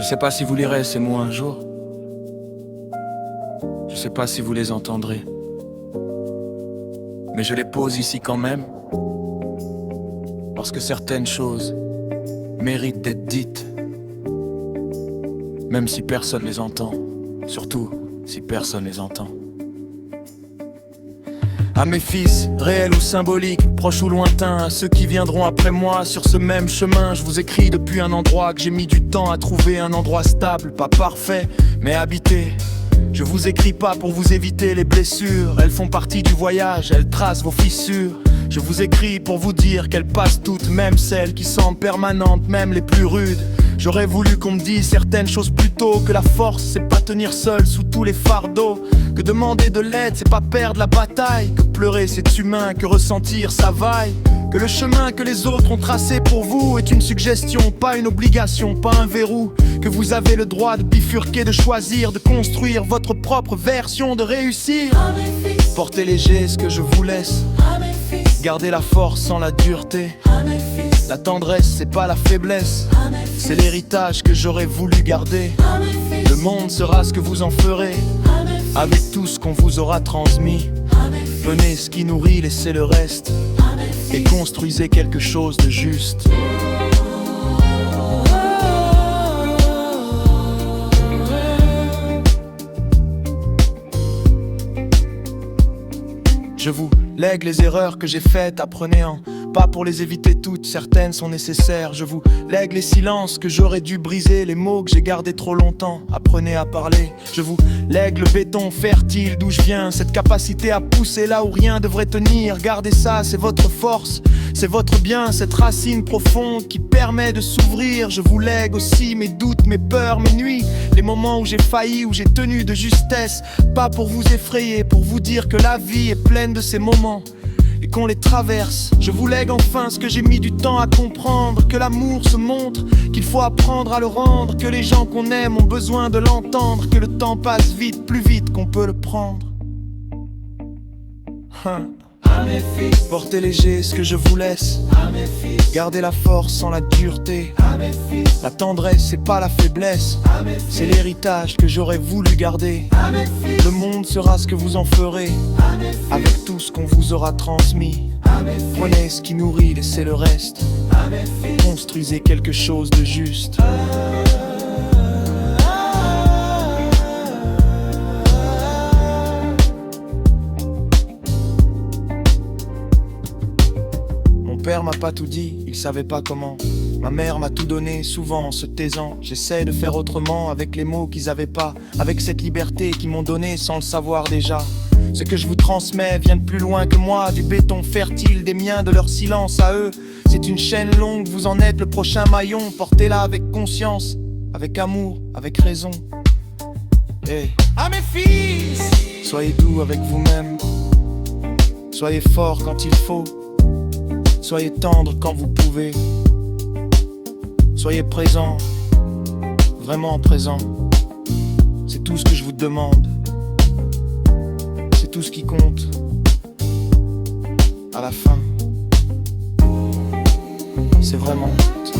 sais pas si vous lirez ces mots un jour. Je sais pas si vous les entendrez. Mais je les pose ici quand même. Parce que certaines choses méritent d'être dites. Même si personne les entend. Surtout si personne les entend. À mes fils, réels ou symboliques, proches ou lointains, à ceux qui viendront après moi sur ce même chemin, je vous écris depuis un endroit que j'ai mis du temps à trouver, un endroit stable, pas parfait, mais habité. Je vous écris pas pour vous éviter les blessures, elles font partie du voyage, elles tracent vos fissures. Je vous écris pour vous dire qu'elles passent toutes, même celles qui semblent permanentes, même les plus rudes. J'aurais voulu qu'on me dise certaines choses plus tôt, que la force c'est pas tenir seul sous tous les fardeaux, que demander de l'aide c'est pas perdre la bataille, que pleurer c'est humain, que ressentir ça vaille, que le chemin que les autres ont tracé pour vous est une suggestion, pas une obligation, pas un verrou, que vous avez le droit de bifurquer, de choisir, de construire votre propre version, de réussir. Portez léger ce que je vous laisse, gardez la force sans la dureté. La tendresse c'est pas la faiblesse, c'est l'héritage que j'aurais voulu garder. Le monde sera ce que vous en ferez, avec tout ce qu'on vous aura transmis. Prenez ce qui nourrit, laissez le reste, et construisez quelque chose de juste. Je vous lègue les erreurs que j'ai faites, apprenez-en. Pas pour les éviter toutes, certaines sont nécessaires. Je vous lègue les silences que j'aurais dû briser, les mots que j'ai gardés trop longtemps, apprenez à parler. Je vous lègue le béton fertile d'où je viens, cette capacité à pousser là où rien devrait tenir. Gardez ça, c'est votre force, c'est votre bien, cette racine profonde qui permet de s'ouvrir. Je vous lègue aussi mes doutes, mes peurs, mes nuits, les moments où j'ai failli, où j'ai tenu de justesse. Pas pour vous effrayer, pour vous dire que la vie est pleine de ces moments et qu'on les traverse. Je vous lègue enfin ce que j'ai mis du temps à comprendre, que l'amour se montre, qu'il faut apprendre à le rendre, que les gens qu'on aime ont besoin de l'entendre, que le temps passe vite, plus vite qu'on peut le prendre. À mes fils, portez léger ce que je vous laisse, à mes fils, gardez la force sans la dureté. À mes fils, la tendresse c'est pas la faiblesse, à mes fils, c'est l'héritage que j'aurais voulu garder. À mes fils, le monde sera ce que vous en ferez, à mes fils, avec tout ce qu'on vous aura transmis. À mes fils, prenez ce qui nourrit, laissez le reste, à mes fils, construisez quelque chose de juste. Mon père m'a pas tout dit, il savait pas comment. Ma mère m'a tout donné, souvent en se taisant. J'essaie de faire autrement avec les mots qu'ils avaient pas, avec cette liberté qu'ils m'ont donnée sans le savoir déjà. Ce que je vous transmets vient de plus loin que moi, du béton fertile des miens, de leur silence à eux. C'est une chaîne longue, vous en êtes le prochain maillon. Portez-la avec conscience, avec amour, avec raison. Hey. À mes fils, soyez doux avec vous-même, soyez forts quand il faut, soyez tendre quand vous pouvez, soyez présents, vraiment présents. C'est tout ce que je vous demande, c'est tout ce qui compte. À la fin, c'est vraiment tout.